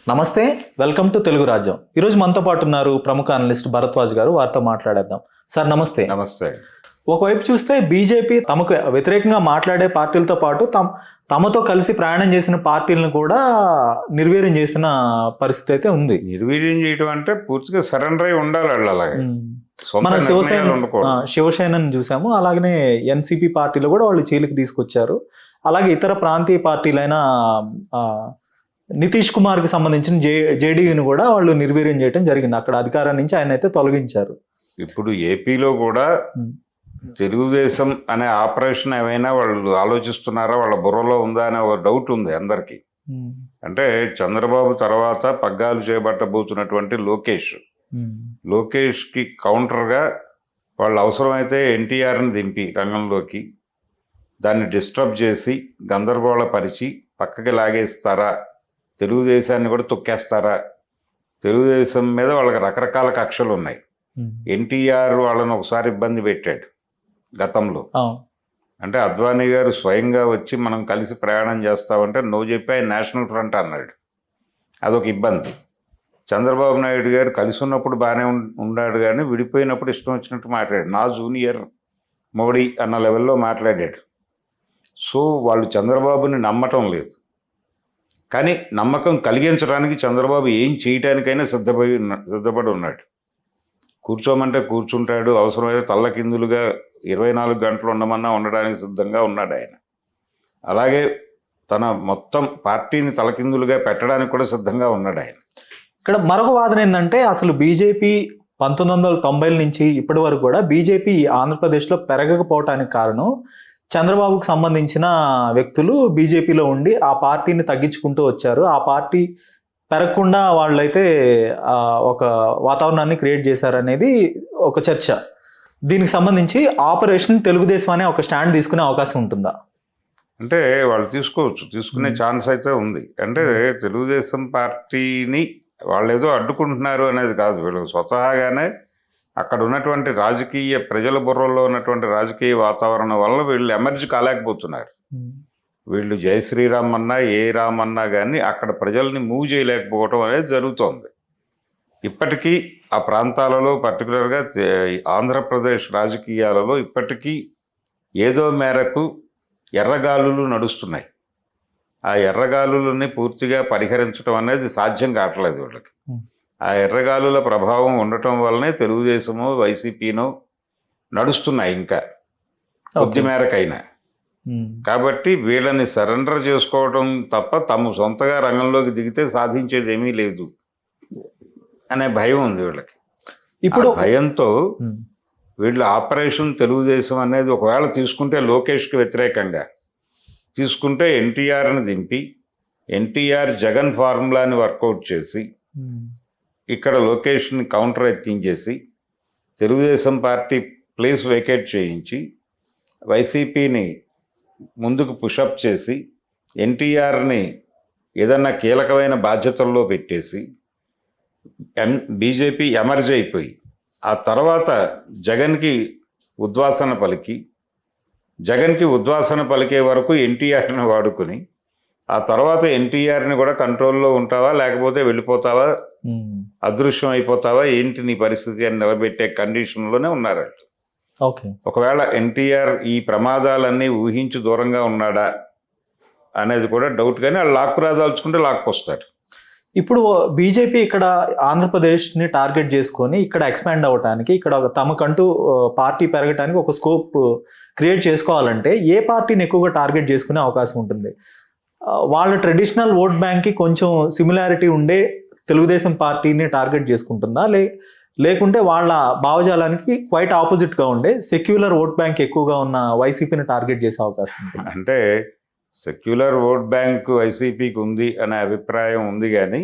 నమస్తే, welcome to Telugu రాజ్యం. ఈరోజు మనతో పాటు ఉన్నారు ప్రముఖ అనలిస్ట్ భరద్వాజ్ గారు. వారితో మాట్లాడేద్దాం. సార్ నమస్తే. నమస్తే. ఒకవైపు చూస్తే బీజేపీ తమకు వ్యతిరేకంగా మాట్లాడే పార్టీలతో పాటు తమతో కలిసి ప్రయాణం చేసిన పార్టీలను కూడా నిర్వీర్యం చేసిన పరిస్థితి అయితే ఉంది. నిర్వీర్యం చేయడం అంటే పూర్తిగా సరెండర్ అయి ఉండాలి వాళ్ళు. అలాగే మన శివసేనని చూసాము, అలాగనే ఎన్సీపీ పార్టీలో కూడా వాళ్ళు చీలికి తీసుకొచ్చారు. అలాగే ఇతర ప్రాంతీయ పార్టీలైన నితీష్ కుమార్కి సంబంధించిన జేడీయూని కూడా వాళ్ళు నిర్వీర్యం చేయడం జరిగింది. అక్కడ అధికారం నుంచి ఆయన అయితే తొలగించారు. ఇప్పుడు ఏపీలో కూడా తెలుగుదేశం అనే ఆపరేషన్ ఏమైనా వాళ్ళు ఆలోచిస్తున్నారా, వాళ్ళ బుర్రలో ఉందా అనే ఒక డౌట్ ఉంది అందరికీ. అంటే చంద్రబాబు తర్వాత పగ్గాలు చేపట్టబోతున్నటువంటి లోకేష్కి కౌంటర్గా వాళ్ళు అవసరమైతే ఎన్టీఆర్ని దింపి రంగంలోకి దాన్ని డిస్టర్బ్ చేసి గందరగోళపరిచి పక్కకి లాగేస్తారా, తెలుగుదేశాన్ని కూడా తొక్కేస్తారా. తెలుగుదేశం మీద వాళ్ళకి రకరకాల కక్షలు ఉన్నాయి. ఎన్టీఆర్ వాళ్ళని ఒకసారి ఇబ్బంది పెట్టాడు గతంలో. అంటే అద్వానీ గారు స్వయంగా వచ్చి మనం కలిసి ప్రయాణం చేస్తామంటే నువ్వు చెప్పి ఆయన నేషనల్ ఫ్రంట్ అన్నాడు, అదొక ఇబ్బంది. చంద్రబాబు నాయుడు గారు కలిసి ఉన్నప్పుడు బాగానే ఉన్నాడు, కానీ విడిపోయినప్పుడు ఇష్టం వచ్చినట్టు మాట్లాడాడు. నా జూనియర్ మోడీ అన్న లెవెల్లో మాట్లాడాడు. సో వాళ్ళు చంద్రబాబుని నమ్మటం లేదు. కానీ నమ్మకం కలిగించడానికి చంద్రబాబు ఏం చేయడానికైనా సిద్ధపడి ఉన్నాడు. కూర్చోమంటే కూర్చుంటాడు, అవసరమైతే తల్లకిందులుగా 24 గంటలు ఉండమన్నా ఉండడానికి సిద్ధంగా ఉన్నాడు ఆయన. అలాగే తన మొత్తం పార్టీని తలకిందులుగా పెట్టడానికి కూడా సిద్ధంగా ఉన్నాడు ఆయన. ఇక్కడ మరొక వాదన ఏంటంటే, అసలు బీజేపీ 1990 నుంచి ఇప్పటి వరకు కూడా బీజేపీ ఆంధ్రప్రదేశ్లో పెరగకపోవటానికి కారణం చంద్రబాబుకు సంబంధించిన వ్యక్తులు బీజేపీలో ఉండి ఆ పార్టీని తగ్గించుకుంటూ వచ్చారు. ఆ పార్టీ పెరగకుండా వాళ్ళైతే ఒక వాతావరణాన్ని క్రియేట్ చేశారనేది ఒక చర్చ. దీనికి సంబంధించి ఆపరేషన్ తెలుగుదేశం అనే ఒక స్టాండ్ తీసుకునే అవకాశం ఉంటుందా? అంటే వాళ్ళు తీసుకునే ఛాన్స్ అయితే ఉంది. అంటే తెలుగుదేశం పార్టీని వాళ్ళు ఏదో అడ్డుకుంటున్నారు అనేది కాదు, వీళ్ళు స్వతహాగానే అక్కడ ఉన్నటువంటి ప్రజల బుర్రలో ఉన్నటువంటి రాజకీయ వాతావరణం వల్ల వీళ్ళు ఎమర్జీ కాలేకపోతున్నారు. వీళ్ళు జై శ్రీరామ్ అన్నా ఏ రామ్ అన్నా కానీ అక్కడ ప్రజల్ని మూవ్ చేయలేకపోవటం అనేది జరుగుతోంది. ఇప్పటికీ ఆ ప్రాంతాలలో పర్టికులర్గా ఆంధ్రప్రదేశ్ రాజకీయాలలో ఇప్పటికీ ఏదో మేరకు ఎర్రగాలులు నడుస్తున్నాయి. ఆ ఎర్రగాలులని పూర్తిగా పరిహరించడం అనేది సాధ్యం కావట్లేదు వీళ్ళకి. ఆ ఎర్రగాలుల ప్రభావం ఉండటం వల్లనే తెలుగుదేశము వైసీపీను నడుస్తున్నాయి ఇంకా కొద్ది మేరకైనా. కాబట్టి వీళ్ళని సరెండర్ చేసుకోవడం తప్ప తమ సొంతగా రంగంలోకి దిగితే సాధించేది ఏమీ లేదు అనే భయం ఉంది వీళ్ళకి. ఇప్పుడు భయంతో వీళ్ళు ఆపరేషన్ తెలుగుదేశం అనేది ఒకవేళ తీసుకుంటే లోకేష్కి వ్యతిరేకంగా తీసుకుంటే ఎన్టీఆర్ని దింపి ఎన్టీఆర్ జగన్ ఫార్ములాని వర్కౌట్ చేసి ఇక్కడ లోకేష్ని కౌంటర్ ఎత్తించేసి తెలుగుదేశం పార్టీ ప్లేస్ వేకేట్ చేయించి వైసీపీని ముందుకు పుషప్ చేసి ఎన్టీఆర్ని ఏదన్నా కీలకమైన బాధ్యతల్లో పెట్టేసి బీజేపీ ఎమర్జ్ అయిపోయి ఆ తర్వాత జగన్కి ఉద్వాసన పలికే వరకు ఎన్టీఆర్ని వాడుకొని ఆ తర్వాత ఎన్టీఆర్ని కూడా కంట్రోల్లో ఉంటావా లేకపోతే వెళ్ళిపోతావా, అదృశ్యం అయిపోతావా, ఏంటి నీ పరిస్థితి అని నిలబెట్టే కండిషన్లోనే ఉన్నారు. ఒకవేళ ఎన్టీఆర్ ఈ ప్రమాదాలన్నీ ఊహించి దూరంగా ఉన్నాడా అనేది కూడా డౌట్, కానీ వాళ్ళు లాక్కురాదాల్చుకుంటే లాక్కొస్తాడు. ఇప్పుడు బీజేపీ ఇక్కడ ఆంధ్రప్రదేశ్ని టార్గెట్ చేసుకొని ఇక్కడ ఎక్స్పాండ్ అవ్వటానికి, ఇక్కడ తమకంటూ పార్టీ పెరగటానికి ఒక స్కోప్ క్రియేట్ చేసుకోవాలంటే ఏ పార్టీని ఎక్కువగా టార్గెట్ చేసుకునే అవకాశం ఉంటుంది? వాళ్ళ ట్రెడిషనల్ ఓట్ బ్యాంక్కి కొంచెం సిమిలారిటీ ఉండే తెలుగుదేశం పార్టీని టార్గెట్ చేసుకుంటుందా, లేకుంటే వాళ్ళ భావజాలానికి క్వైట్ ఆపోజిట్గా ఉండే సెక్యులర్ ఓట్ బ్యాంక్ ఎక్కువగా ఉన్న వైసీపీని టార్గెట్ చేసే అవకాశం ఉంటుంది? అంటే సెక్యులర్ ఓట్ బ్యాంక్ వైసీపీకి ఉంది అనే అభిప్రాయం ఉంది, కానీ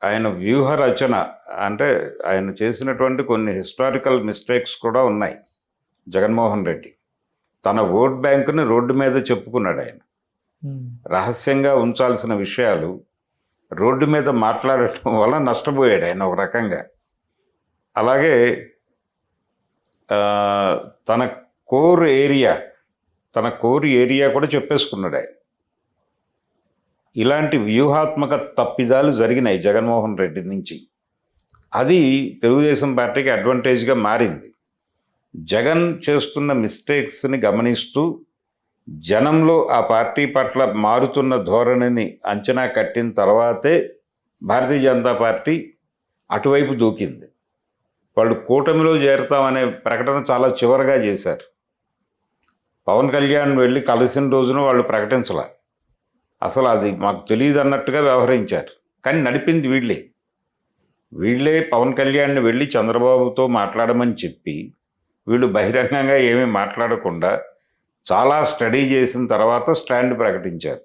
ఆయన వ్యూహ రచన అంటే ఆయన చేసినటువంటి కొన్ని హిస్టారికల్ మిస్టేక్స్ కూడా ఉన్నాయి. జగన్మోహన్ రెడ్డి తన ఓట్ బ్యాంకుని రోడ్డు మీద చెప్పుకున్నాడు. ఆయన రహస్యంగా ఉంచాల్సిన విషయాలు రోడ్డు మీద మాట్లాడటం వల్ల నష్టపోయాడు ఆయన ఒక రకంగా. అలాగే తన కోర్ ఏరియా కూడా చెప్పేసుకున్నాడు ఆయన. ఇలాంటి వ్యూహాత్మక తప్పిదాలు జరిగినాయి జగన్మోహన్ రెడ్డి నుంచి. అది తెలుగుదేశం పార్టీకి అడ్వాంటేజ్గా మారింది. జగన్ చేస్తున్న మిస్టేక్స్ని గమనిస్తూ జనంలో ఆ పార్టీ పట్ల మారుతున్న ధోరణిని అంచనా కట్టిన తర్వాతే భారతీయ జనతా పార్టీ అటువైపు దూకింది. వాళ్ళు కూటమిలో చేరుతామనే ప్రకటన చాలా చివరగా చేశారు. పవన్ కళ్యాణ్ వెళ్ళి కలిసిన రోజున వాళ్ళు ప్రకటించలే. అసలు అది మాకు తెలియదు అన్నట్టుగా వ్యవహరించారు. కానీ నడిపింది వీళ్ళే పవన్ కళ్యాణ్ని వెళ్ళి చంద్రబాబుతో మాట్లాడమని చెప్పి వీళ్ళు బహిరంగంగా ఏమీ మాట్లాడకుండా చాలా స్టడీ చేసిన తర్వాత స్టాండ్ ప్రకటించారు.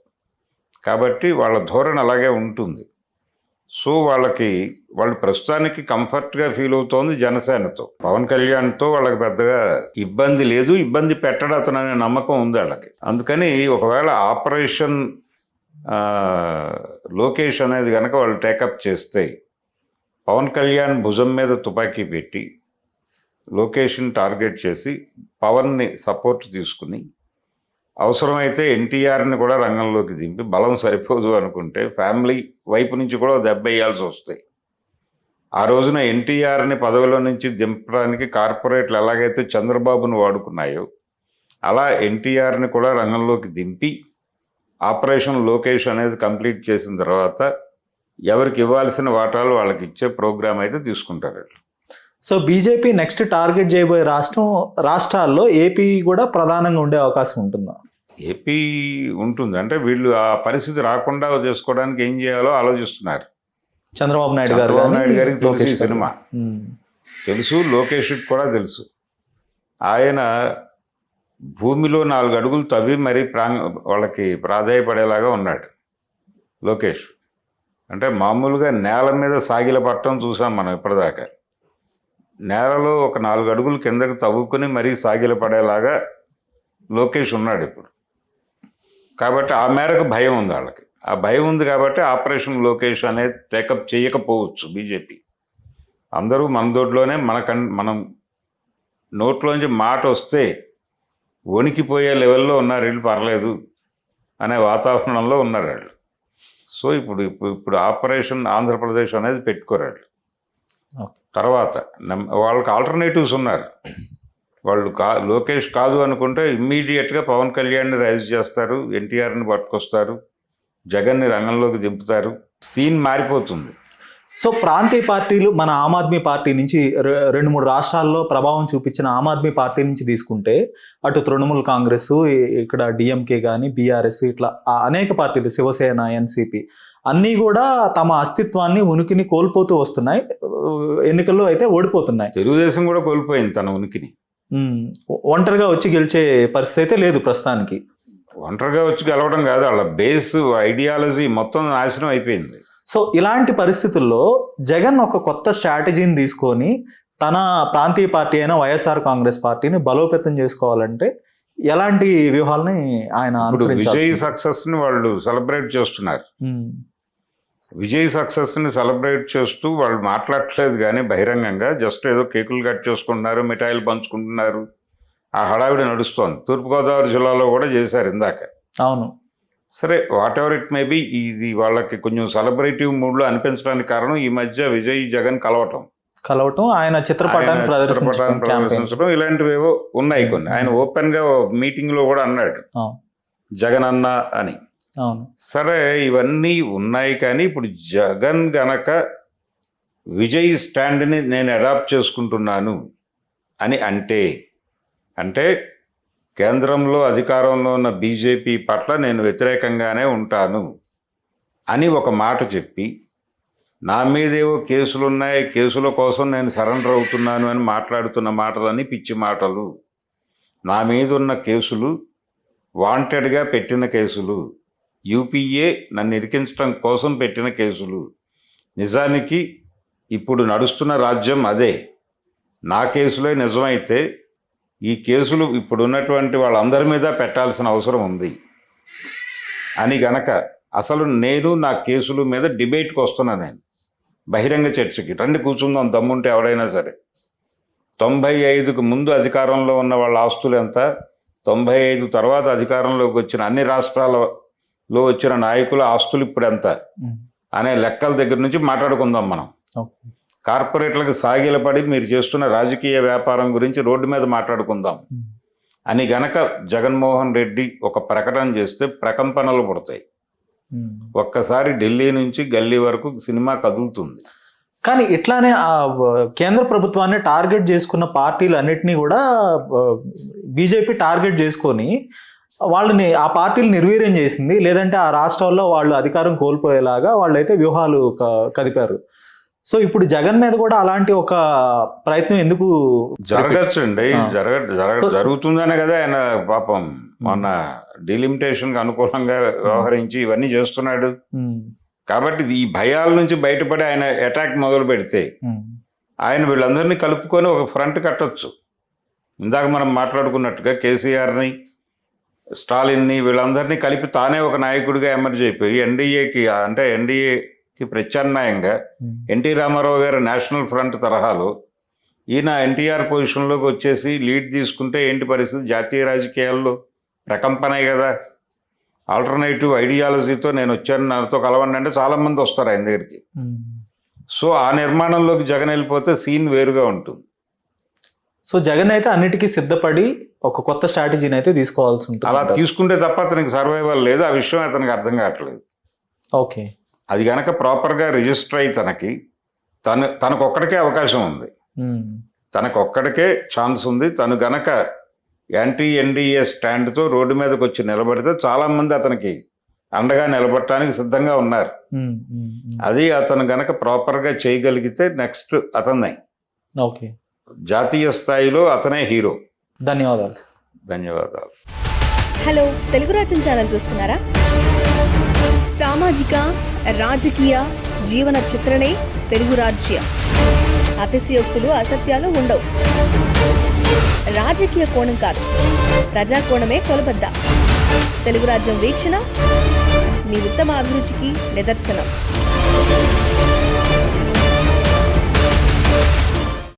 కాబట్టి వాళ్ళ ధోరణి అలాగే ఉంటుంది. సో వాళ్ళు ప్రస్తుతానికి కంఫర్ట్గా ఫీల్ అవుతోంది జనసేనతో. పవన్ కళ్యాణ్తో వాళ్ళకి పెద్దగా ఇబ్బంది లేదు, ఇబ్బంది పెట్టడం అతను అనే నమ్మకం ఉంది వాళ్ళకి. అందుకని ఒకవేళ ఆపరేషన్ లోకేష్ అనేది కనుక వాళ్ళు టేకప్ చేస్తే పవన్ కళ్యాణ్ భుజం మీద తుపాకీ పెట్టి లోకేష్ని టార్గెట్ చేసి పవన్ని సపోర్ట్ తీసుకుని అవసరమైతే ఎన్టీఆర్ని కూడా రంగంలోకి దింపి బలం సరిపోదు అనుకుంటే ఫ్యామిలీ వైపు నుంచి కూడా దెబ్బ వేయాల్సి వస్తాయి. ఆ రోజున ఎన్టీఆర్ని పదవిలో నుంచి దింపడానికి కార్పొరేట్లు ఎలాగైతే చంద్రబాబును వాడుకున్నాయో అలా ఎన్టీఆర్ని కూడా రంగంలోకి దింపి ఆపరేషన్ లోకేష్ అనేది కంప్లీట్ చేసిన తర్వాత ఎవరికి ఇవ్వాల్సిన వాటాలు వాళ్ళకి ఇచ్చే ప్రోగ్రామ్ అయితే తీసుకుంటారు. సో బీజేపీ నెక్స్ట్ టార్గెట్ చేయబోయే రాష్ట్రాల్లో ఏపీ కూడా ప్రధానంగా ఉండే అవకాశం ఉంటుందా? ఏపీ ఉంటుంది. అంటే వీళ్ళు ఆ పరిస్థితి రాకుండా చేసుకోవడానికి ఏం చేయాలో ఆలోచిస్తున్నారు. చంద్రబాబు నాయుడు గారికి తెలుసు ఈ సినిమా, తెలుసు, లోకేష్కి కూడా తెలుసు. ఆయన భూమిలో 4 అడుగులు తవ్వి మరీ వాళ్ళకి ప్రాధాయపడేలాగా ఉన్నాడు లోకేష్. అంటే మామూలుగా నేల మీద సాగిల పట్టడం చూసాం మనం ఇప్పటిదాకా. నేలలో ఒక 4 అడుగులు కిందకి తవ్వుకుని మరీ సాగిల పడేలాగా లోకేష్ ఉన్నాడు ఇప్పుడు. కాబట్టి ఆ మేరకు భయం ఉంది వాళ్ళకి. ఆ భయం ఉంది కాబట్టి ఆపరేషన్ లోకేష్ అనేది టేకప్ చేయకపోవచ్చు బీజేపీ. అందరూ మన దొడ్లోనే మనం నోట్లోంచి మాట వస్తే వణికిపోయే లెవెల్లో ఉన్నారు వీళ్ళు, పర్లేదు అనే వాతావరణంలో ఉన్నారు వాళ్ళు. సో ఇప్పుడు ఆపరేషన్ ఆంధ్రప్రదేశ్ అనేది పెట్టుకోరాడు. తర్వాత వాళ్ళకి ఆల్టర్నేటివ్స్ ఉన్నారు. వాళ్ళు లోకేష్ కాదు అనుకుంటే ఇమ్మీడియట్గా పవన్ కళ్యాణ్ని రైజ్ చేస్తారు, ఎన్టీఆర్ని పట్టుకొస్తారు, జగన్ని రంగంలోకి దింపుతారు. సీన్ మారిపోతుంది. సో ప్రాంతీయ పార్టీలు మన ఆమ్ ఆద్మీ పార్టీ నుంచి 2-3 రాష్ట్రాల్లో ప్రభావం చూపించిన ఆమ్ ఆద్మీ పార్టీ నుంచి తీసుకుంటే అటు తృణమూల్ కాంగ్రెస్, ఇక్కడ డిఎంకే కానీ బీఆర్ఎస్, ఇట్లా అనేక పార్టీలు, శివసేన, ఎన్సీపీ అన్నీ కూడా తమ అస్తిత్వాన్ని, ఉనికిని కోల్పోతూ వస్తున్నాయి. ఎన్నికల్లో అయితే ఓడిపోతున్నాయి. తెలుగుదేశం కూడా కోల్పోయింది తన ఉనికిని. ఒంటరిగా వచ్చి గెలిచే పరిస్థితి అయితే లేదు ప్రస్తుతానికి. ఒంటరిగా వచ్చి గెలవడం కాదు, వాళ్ళ బేస్ ఐడియాలజీ మొత్తం నాశనం అయిపోయింది. సో ఇలాంటి పరిస్థితుల్లో జగన్ ఒక కొత్త స్ట్రాటజీని తీసుకొని తన ప్రాంతీయ పార్టీ అయిన వైఎస్ఆర్ కాంగ్రెస్ పార్టీని బలోపేతం చేసుకోవాలంటే ఎలాంటి వ్యూహాలని ఆయన విజయ్ సక్సెస్ ని వాళ్ళు సెలబ్రేట్ చేస్తున్నారు. విజయ్ సక్సెస్ ని సెలబ్రేట్ చేస్తూ వాళ్ళు మాట్లాడట్లేదు కానీ బహిరంగంగా జస్ట్ ఏదో కేకులు కట్ చేసుకుంటున్నారు, మిఠాయిలు పంచుకుంటున్నారు, ఆ హడావిడి నడుస్తోంది. తూర్పుగోదావరి జిల్లాలో కూడా చేశారు ఇందాక. అవును, సరే, what ever it may be, ఇది వాళ్ళకి కొంచెం సెలబ్రేటివ్ మూడ్లో అనిపించడానికి కారణం ఈ మధ్య విజయ్ జగన్ కలవటం, ఆయన చిత్రపటాన్ని ప్రదర్శించడం ఇలాంటివేవో ఉన్నాయి కొన్ని. ఆయన ఓపెన్ గా మీటింగ్ లో కూడా అన్నాడు జగన్ అన్న అని. సరే, ఇవన్నీ ఉన్నాయి కానీ ఇప్పుడు జగన్ గనక విజయ్ స్టాండ్ని నేను అడాప్ట్ చేసుకుంటున్నాను అని అంటే కేంద్రంలో అధికారంలో ఉన్న బీజేపీ పట్ల నేను వ్యతిరేకంగానే ఉంటాను అని ఒక మాట చెప్పి, నా మీదేవో కేసులున్నాయి, కేసుల కోసం నేను సరెండర్ అవుతున్నాను అని మాట్లాడుతున్న మాటలన్నీ పిచ్చి మాటలు. నా మీద ఉన్న కేసులు వాంటెడ్గా పెట్టిన కేసులు, యూపీఏ నన్ను ఇరికించడం కోసం పెట్టిన కేసులు. నిజానికి ఇప్పుడు నడుస్తున్న రాజ్యం అదే. నా కేసులే నిజమైతే ఈ కేసులు ఇప్పుడు ఉన్నటువంటి వాళ్ళందరి మీద పెట్టాల్సిన అవసరం ఉంది అని గనక, అసలు నేను నా కేసుల మీద డిబేట్కి వస్తున్నా, నేను బహిరంగ చర్చకి రండి, కూర్చుందాం దమ్ముంటే ఎవరైనా సరే. 95కు ముందు అధికారంలో ఉన్న వాళ్ళ ఆస్తులు ఎంత, 95 తర్వాత అధికారంలోకి వచ్చిన అన్ని రాష్ట్రాల లో వచ్చిన నాయకుల ఆస్తులు ఇప్పుడు ఎంత అనే లెక్కల దగ్గర నుంచి మాట్లాడుకుందాం మనం. కార్పొరేట్లకు సాగిలపడి మీరు చేస్తున్న రాజకీయ వ్యాపారం గురించి రోడ్డు మీద మాట్లాడుకుందాం అని గనక జగన్మోహన్ రెడ్డి ఒక ప్రకటన చేస్తే ప్రకంపనలు పుడతాయి. ఒక్కసారి ఢిల్లీ నుంచి గల్లీ వరకు సినిమా కదులుతుంది. కానీ ఇట్లానే కేంద్ర ప్రభుత్వాన్ని టార్గెట్ చేసుకున్న పార్టీలు అన్నిటినీ కూడా బీజేపీ టార్గెట్ చేసుకొని వాళ్ళని ఆ పార్టీలు నిర్వీర్యం చేసింది. లేదంటే ఆ రాష్ట్రాల్లో వాళ్ళు అధికారం కోల్పోయేలాగా వాళ్ళైతే వ్యూహాలు కదిపారు. సో ఇప్పుడు జగన్ మీద కూడా అలాంటి ఒక ప్రయత్నం ఎందుకు జరగచ్చండి? జరుగుతుందనే కదా ఆయన పాపం మొన్న డీలిమిటేషన్ కి అనుకూలంగా వ్యవహరించి ఇవన్నీ చేస్తున్నాడు. కాబట్టి ఈ భయాల నుంచి బయటపడి ఆయన అటాక్ మొదలు పెడితే ఆయన వీళ్ళందరినీ కలుపుకొని ఒక ఫ్రంట్ కట్టొచ్చు. ఇందాక మనం మాట్లాడుకున్నట్టుగా కేసీఆర్ని, స్టాలిన్ని వీళ్ళందరినీ కలిపి తానే ఒక నాయకుడిగా ఎమర్జ్ అయిపోయి ఎన్డీఏకి ప్రత్యామ్నాయంగా ఎన్టీ రామారావు గారు నేషనల్ ఫ్రంట్ తరహాలో ఈయన ఎన్టీఆర్ పొజిషన్లోకి వచ్చేసి లీడ్ తీసుకుంటే ఏంటి పరిస్థితి? జాతీయ రాజకీయాల్లో ప్రకంపనే కదా. ఆల్టర్నేటివ్ ఐడియాలజీతో నేను వచ్చాను, నాతో కలవండి అంటే చాలామంది వస్తారు ఆయన దగ్గరికి. సో ఆ నిర్మాణంలోకి జగన్ వెళ్ళిపోతే సీన్ వేరుగా ఉంటుంది. సో జగన్ అయితే అన్నిటికీ సిద్ధపడి ఒక కొత్త స్ట్రాటజీని అయితే తీసుకోవాల్సి ఉంటుంది. అలా తీసుకుంటే తప్ప అతనికి సర్వైవల్ లేదు. ఆ విషయం అతనికి అర్థం కావట్లేదు. ఓకే, అది గనక ప్రాపర్గా రిజిస్టర్ అయ్యి తనకొక్కడికే అవకాశం ఉంది, తనకొక్కడికే ఛాన్స్ ఉంది. తను గనక యాంటీ ఎన్డీఏ స్టాండ్తో రోడ్డు మీదకి వచ్చి నిలబడితే చాలామంది అతనికి అండగా నిలబడటానికి సిద్ధంగా ఉన్నారు. అది అతను గనక ప్రాపర్గా చేయగలిగితే నెక్స్ట్ అతన్నే ఓకే జాతీయ స్థాయిలో అతనే హీరో. ధన్యవాదాలు. ధన్యవాదాలు. హలో, తెలుగు రాజ్యం ఛానల్ చూస్తున్నారా? సామాజిక రాజకీయ జీవన చిత్రణే తెలుగు రాజ్యం. అతిశయోక్తులు అసత్యాలు ఉండవు. రాజకీయ కోణం కాదు, ప్రజా కోణమే కొలబద్ద. తెలుగు రాజ్యం వీక్షణ మీ ఉత్తమ అభిరుచికి నిదర్శనం.